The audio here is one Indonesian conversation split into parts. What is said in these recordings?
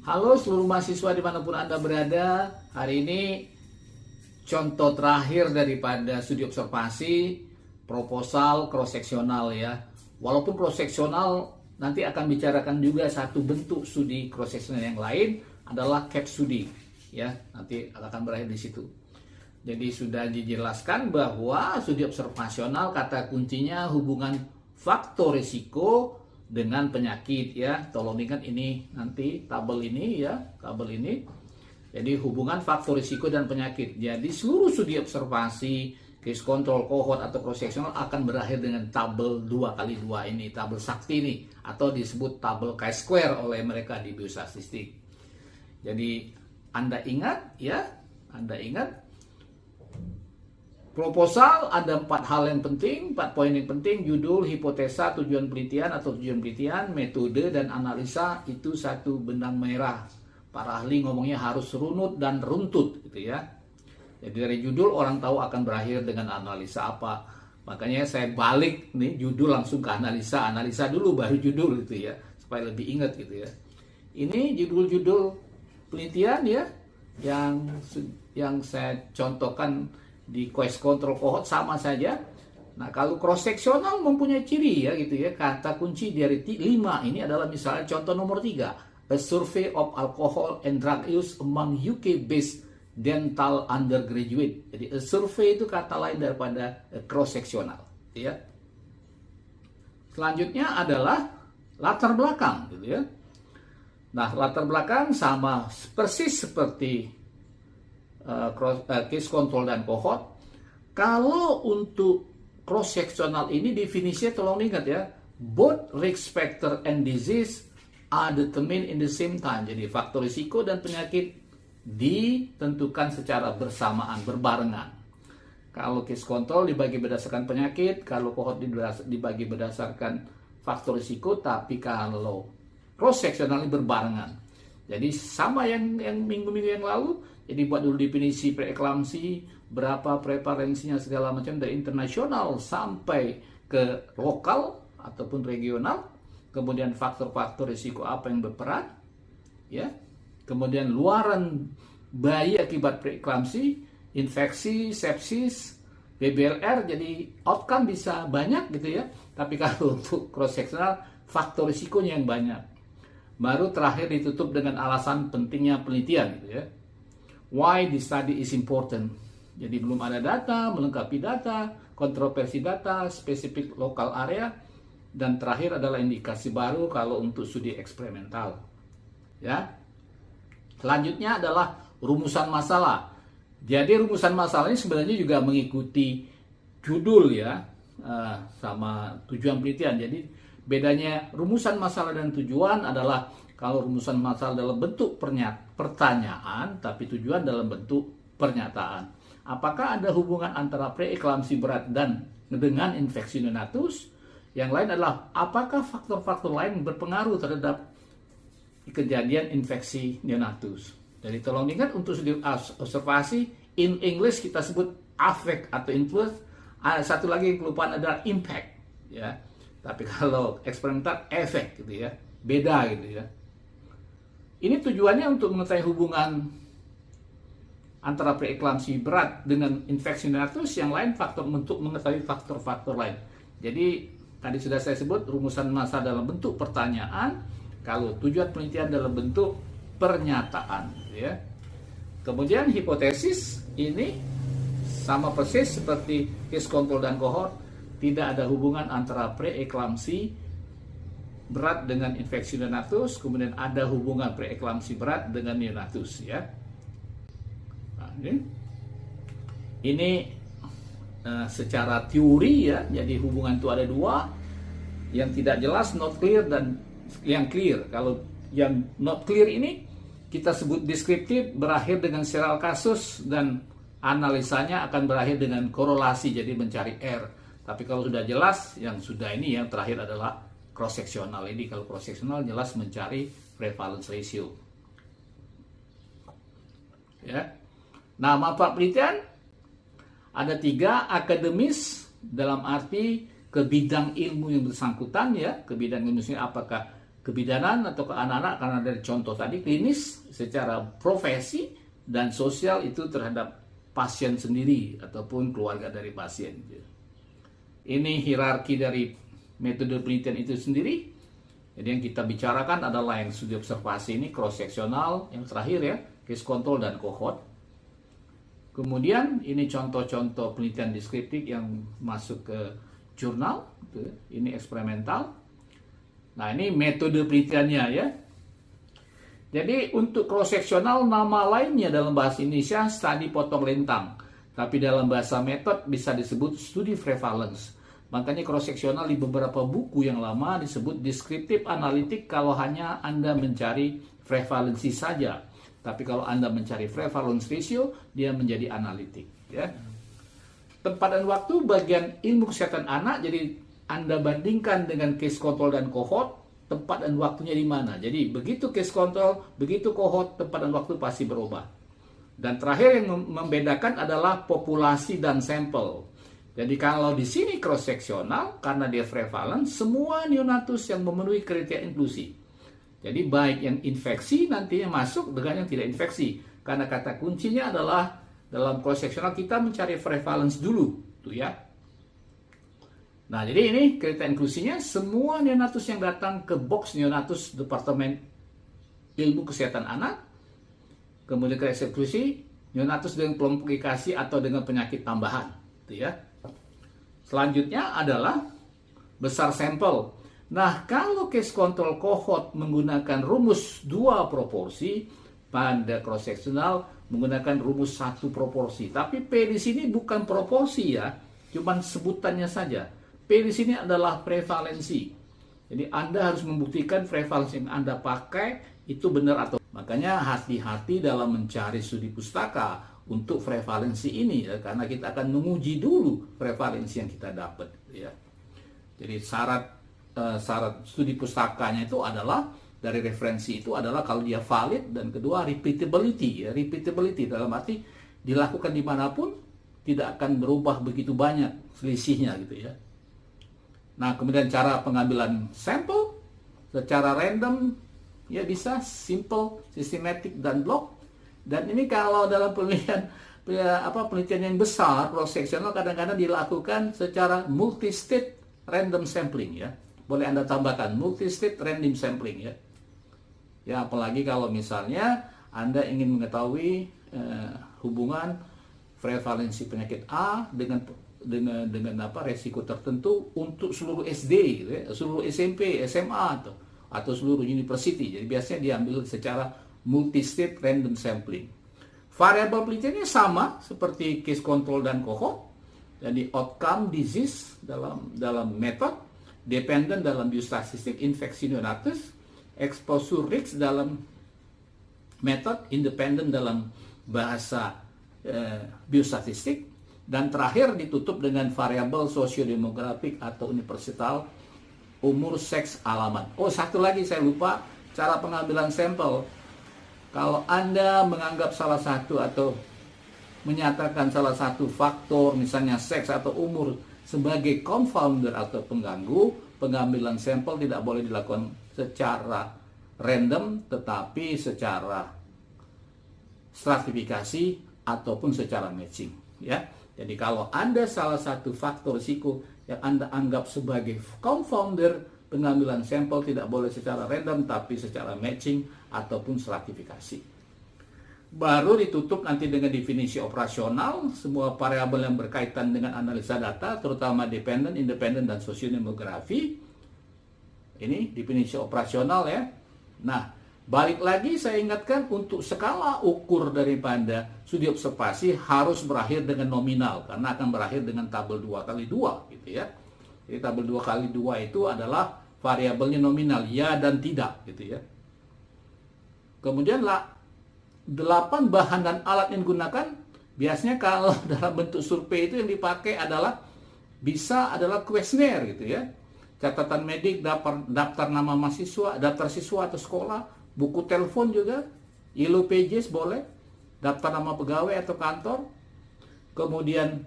Halo seluruh mahasiswa dimanapun Anda berada. Hari ini contoh terakhir daripada studi observasi proposal cross-seksional ya. Walaupun cross-seksional nanti akan bicarakan juga satu bentuk studi cross-seksional yang lain adalah case studi ya. Nanti akan berakhir di situ. Jadi sudah dijelaskan bahwa studi observasional kata kuncinya hubungan faktor risiko dengan penyakit ya. Tolong ingat ini nanti tabel ini ya, tabel ini. Jadi hubungan faktor risiko dan penyakit. Jadi seluruh studi observasi, case control, cohort atau cross sectional akan berakhir dengan tabel 2x2 ini, tabel sakti ini atau disebut tabel chi-square oleh mereka di biostatistik. Jadi Anda ingat ya, Anda ingat proposal ada 4 hal yang penting, 4 poin yang penting: judul, hipotesa, tujuan penelitian atau tujuan penelitian, metode, dan analisa. Itu satu benang merah. Para ahli ngomongnya harus runut dan runtut gitu ya. Jadi dari judul orang tahu akan berakhir dengan analisa apa. Makanya saya balik nih judul langsung ke analisa. Analisa dulu baru judul gitu ya, supaya lebih ingat gitu ya. Ini judul-judul penelitian ya yang saya contohkan di case control cohort sama saja. Nah, kalau cross sectional mempunyai ciri ya gitu ya. Kata kunci dari 5 ini adalah misalnya contoh nomor 3, a survey of alcohol and drug use among UK based dental undergraduate. Jadi a survey itu kata lain daripada cross sectional ya. Selanjutnya adalah latar belakang gitu ya. Nah, latar belakang sama persis seperti case control dan cohort. Kalau untuk cross sectional ini definisinya tolong ingat ya, both risk factor and disease are determined in the same time. Jadi faktor risiko dan penyakit ditentukan secara bersamaan, berbarengan. Kalau case control dibagi berdasarkan penyakit, kalau cohort dibagi berdasarkan faktor risiko, tapi kalau cross sectional ini berbarengan. Jadi sama yang minggu-minggu yang lalu. Jadi buat dulu definisi preeklamsi, berapa prevalensinya segala macam dari internasional sampai ke lokal ataupun regional. Kemudian faktor-faktor risiko apa yang berperan, ya. Kemudian luaran bayi akibat preeklamsi, infeksi, sepsis, BBLR. Jadi outcome bisa banyak gitu ya. Tapi kalau untuk cross sectional faktor risikonya yang banyak. Baru terakhir ditutup dengan alasan pentingnya penelitian gitu ya. Why the study is important. Jadi belum ada data, melengkapi data, kontroversi data, spesifik lokal area, dan terakhir adalah indikasi baru kalau untuk studi eksperimental. Ya. Selanjutnya adalah rumusan masalah. Jadi rumusan masalah ini sebenarnya juga mengikuti judul ya, sama tujuan penelitian. Jadi bedanya rumusan masalah dan tujuan adalah kalau rumusan masalah dalam bentuk pertanyaan, tapi tujuan dalam bentuk pernyataan. Apakah ada hubungan antara preeklamsi berat dan dengan infeksi neonatus? Yang lain adalah apakah faktor-faktor lain berpengaruh terhadap kejadian infeksi neonatus? Jadi tolong ingat untuk studi observasi, in English kita sebut affect atau influence. Satu lagi yang kelupaan adalah impact ya. Tapi kalau eksperimental efek gitu ya, beda gitu ya. Ini tujuannya untuk mengetahui hubungan antara preeklamsi berat dengan infeksi neonatus, yang lain faktor untuk mengetahui faktor-faktor lain. Jadi tadi sudah saya sebut rumusan masa dalam bentuk pertanyaan, kalau tujuan penelitian dalam bentuk pernyataan ya. Kemudian hipotesis ini sama persis seperti case control dan cohort, tidak ada hubungan antara preeklamsi berat dengan infeksi neonatus, kemudian ada hubungan preeklamsi berat dengan neonatus ya. Nah, ini secara teori ya. Jadi hubungan itu ada 2, yang tidak jelas not clear dan yang clear. Kalau yang not clear ini kita sebut deskriptif, berakhir dengan serial kasus, dan analisanya akan berakhir dengan korelasi, jadi mencari R. Tapi kalau sudah jelas, yang sudah ini yang terakhir adalah cross sectional. Ini kalau cross sectional jelas mencari prevalence ratio. Ya. Nah, manfaat penelitian ada 3: akademis dalam arti ke bidang ilmu yang bersangkutan ya, ke bidang ilmu apakah kebidanan atau ke anak-anak karena dari contoh tadi klinis, secara profesi dan sosial itu terhadap pasien sendiri ataupun keluarga dari pasien. Ini hierarki dari metode penelitian itu sendiri. Jadi yang kita bicarakan adalah yang studi observasi ini cross seksional, yang terakhir ya, case control dan cohort. Kemudian ini contoh-contoh penelitian deskriptif yang masuk ke jurnal, ini eksperimental. Nah, ini metode penelitiannya ya. Jadi untuk cross seksional nama lainnya dalam bahasa Indonesia studi potong lintang, tapi dalam bahasa metode bisa disebut studi prevalence. Makanya cross seksional di beberapa buku yang lama disebut deskriptif analitik kalau hanya Anda mencari prevalensi saja. Tapi kalau Anda mencari prevalence ratio, dia menjadi analitik ya. Tempat dan waktu bagian ilmu kesehatan anak, jadi Anda bandingkan dengan case control dan cohort, tempat dan waktunya di mana. Jadi begitu case control, begitu cohort, tempat dan waktu pasti berubah. Dan terakhir yang membedakan adalah populasi dan sampel. Jadi kalau di sini cross seksional, karena dia prevalent, semua neonatus yang memenuhi kriteria inklusi. Jadi baik yang infeksi nantinya masuk dengan yang tidak infeksi. Karena kata kuncinya adalah dalam cross seksional kita mencari prevalence dulu, tuh ya. Nah, jadi ini kriteria inklusinya semua neonatus yang datang ke box neonatus Departemen Ilmu Kesehatan Anak, kemudian kriteria inklusi neonatus dengan komplikasi atau dengan penyakit tambahan, gitu ya. Selanjutnya adalah besar sampel. Nah, kalau case control cohort menggunakan rumus 2 proporsi, pada cross sectional menggunakan rumus 1 proporsi. Tapi P di sini bukan proporsi ya, cuman sebutannya saja. P di sini adalah prevalensi. Jadi Anda harus membuktikan prevalensi yang Anda pakai itu benar atau. Makanya hati-hati dalam mencari studi pustaka untuk prevalensi ini ya, karena kita akan menguji dulu prevalensi yang kita dapat ya. Jadi syarat studi pustakanya itu adalah dari referensi itu adalah kalau dia valid, dan kedua repeatability ya. Repeatability dalam arti dilakukan dimanapun tidak akan berubah begitu banyak selisihnya gitu ya. Nah, kemudian cara pengambilan sampel secara random ya bisa simple, systematic dan block. Dan ini kalau dalam penelitian yang besar cross sectional kadang-kadang dilakukan secara multi-state random sampling ya. Boleh Anda tambahkan multi-state random sampling ya. Ya, apalagi kalau misalnya Anda ingin mengetahui hubungan prevalensi penyakit A dengan resiko tertentu untuk seluruh SD gitu ya, seluruh SMP, SMA atau seluruh university. Jadi biasanya diambil secara multi-state random sampling. Variabel penelitiannya sama seperti case control dan cohort. Jadi outcome disease dalam metode, dependent dalam biostatistik, infeksi neonatus, exposure risk dalam metode, independent dalam bahasa biostatistik, dan terakhir ditutup dengan variabel sosiodemografik atau universal, umur, seks, alamat. Oh, satu lagi saya lupa, cara pengambilan sampel. Kalau Anda menganggap salah satu atau menyatakan salah satu faktor, misalnya seks atau umur, sebagai confounder atau pengganggu, pengambilan sampel tidak boleh dilakukan secara random, tetapi secara stratifikasi ataupun secara matching. Ya. Jadi kalau Anda salah satu faktor risiko yang Anda anggap sebagai confounder, pengambilan sampel tidak boleh secara random, tapi secara matching ataupun stratifikasi. Baru ditutup nanti dengan definisi operasional, semua variabel yang berkaitan dengan analisa data, terutama dependent, independent, dan sosiodemografi. Ini definisi operasional ya. Nah, balik lagi saya ingatkan, untuk skala ukur daripada studi observasi harus berakhir dengan nominal, karena akan berakhir dengan tabel 2x2 gitu ya. Jadi tabel 2x2 itu adalah variabelnya nominal, ya dan tidak gitu ya. Kemudian 8 bahan dan alat yang digunakan, biasanya kalau dalam bentuk survei itu yang dipakai adalah kuesioner gitu ya. Catatan medik, daftar nama mahasiswa, daftar siswa atau sekolah, buku telepon juga, Yellow Pages boleh, daftar nama pegawai atau kantor, kemudian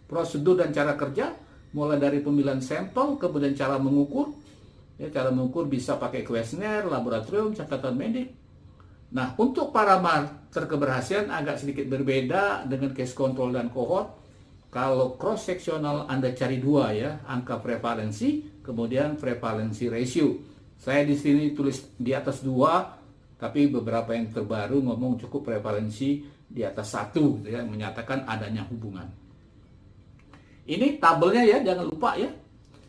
prosedur dan cara kerja, mulai dari pemilihan sampel, kemudian cara mengukur, Ya, cara mengukur bisa pakai kuesioner, laboratorium, catatan medik. Nah, untuk parameter keberhasilan agak sedikit berbeda dengan case control dan cohort. Kalau cross sectional Anda cari dua ya, angka prevalensi, kemudian prevalensi ratio. Saya di sini tulis di atas dua, tapi beberapa yang terbaru ngomong cukup prevalensi di atas satu, gitu ya, menyatakan adanya hubungan. Ini tabelnya ya, jangan lupa ya.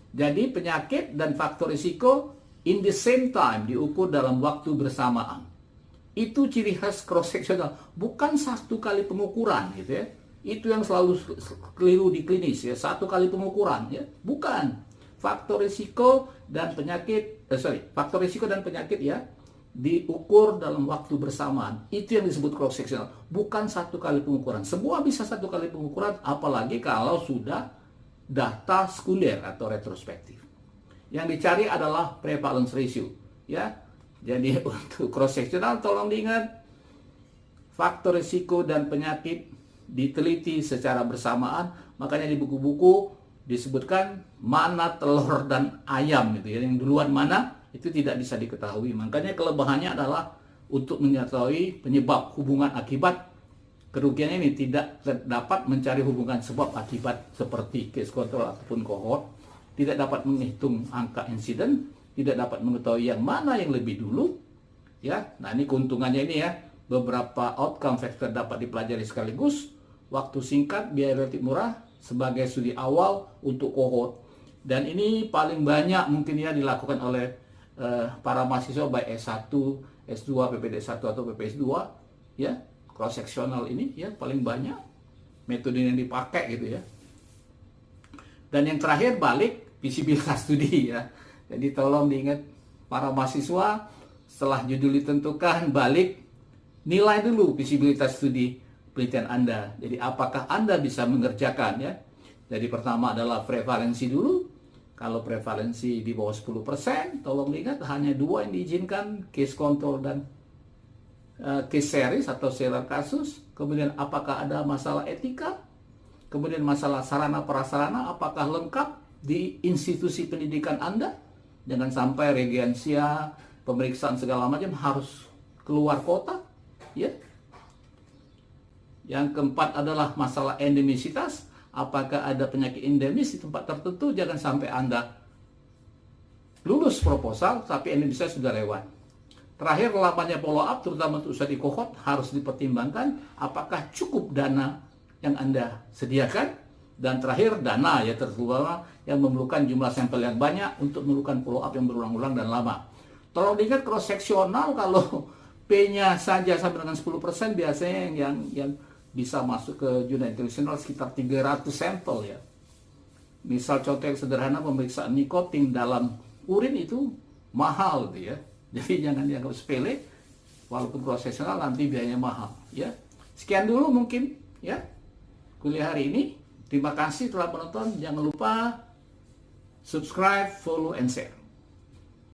Jadi penyakit dan faktor risiko in the same time diukur dalam waktu bersamaan. Itu ciri khas cross sectional, bukan satu kali pengukuran gitu ya. Itu yang selalu keliru di klinis ya, satu kali pengukuran ya. Bukan. Faktor risiko dan penyakit faktor risiko dan penyakit ya diukur dalam waktu bersamaan. Itu yang disebut cross sectional, bukan satu kali pengukuran. Semua bisa satu kali pengukuran, apalagi kalau sudah data sekunder atau retrospektif. Yang dicari adalah prevalence ratio, ya. Jadi untuk cross sectional tolong diingat, faktor risiko dan penyakit diteliti secara bersamaan. Makanya di buku-buku disebutkan mana telur dan ayam gitu ya. Yang duluan mana itu tidak bisa diketahui. Makanya kelebihannya adalah untuk mengetahui penyebab hubungan akibat. Kerugiannya ini tidak dapat mencari hubungan sebab akibat seperti case control ataupun cohort, tidak dapat menghitung angka insiden, tidak dapat mengetahui yang mana yang lebih dulu, ya. Nah ini keuntungannya ini ya, beberapa outcome factor dapat dipelajari sekaligus, waktu singkat, biaya relatif murah sebagai studi awal untuk cohort, dan ini paling banyak mungkin ya dilakukan oleh para mahasiswa baik S1, S2, PPD1 atau PPS2, ya. Cross sectional ini ya paling banyak metode yang dipakai gitu ya. Dan yang terakhir balik visibilitas studi ya. Jadi tolong diingat para mahasiswa, setelah judul ditentukan balik nilai dulu visibilitas studi penelitian Anda. Jadi apakah Anda bisa mengerjakan ya. Jadi pertama adalah prevalensi dulu. Kalau prevalensi di bawah 10%, tolong diingat hanya dua yang diizinkan, case control dan case series atau serial kasus. Kemudian apakah ada masalah etika, kemudian masalah sarana prasarana apakah lengkap di institusi pendidikan Anda, jangan sampai reagensia, pemeriksaan segala macam harus keluar kota ya. Yang keempat adalah masalah endemisitas, apakah ada penyakit endemis di tempat tertentu. Jangan sampai Anda lulus proposal tapi endemisitas sudah lewat. Terakhir, lamanya follow up, terutama untuk studi cohort, harus dipertimbangkan apakah cukup dana yang Anda sediakan. Dan terakhir, dana ya terutama yang memerlukan jumlah sampel yang banyak untuk melakukan follow up yang berulang-ulang dan lama. Tolong diingat cross sectional kalau P-nya saja sampai dengan 10% biasanya yang bisa masuk ke jurnal internasional sekitar 300 sampel ya. Misal contoh yang sederhana, pemeriksaan nikotin dalam urin itu mahal gitu ya. Jadi jangan dianggap sepele, walaupun cross sectional nanti biayanya mahal ya. Sekian dulu mungkin ya kuliah hari ini. Terima kasih telah menonton. Jangan lupa subscribe, follow, and share.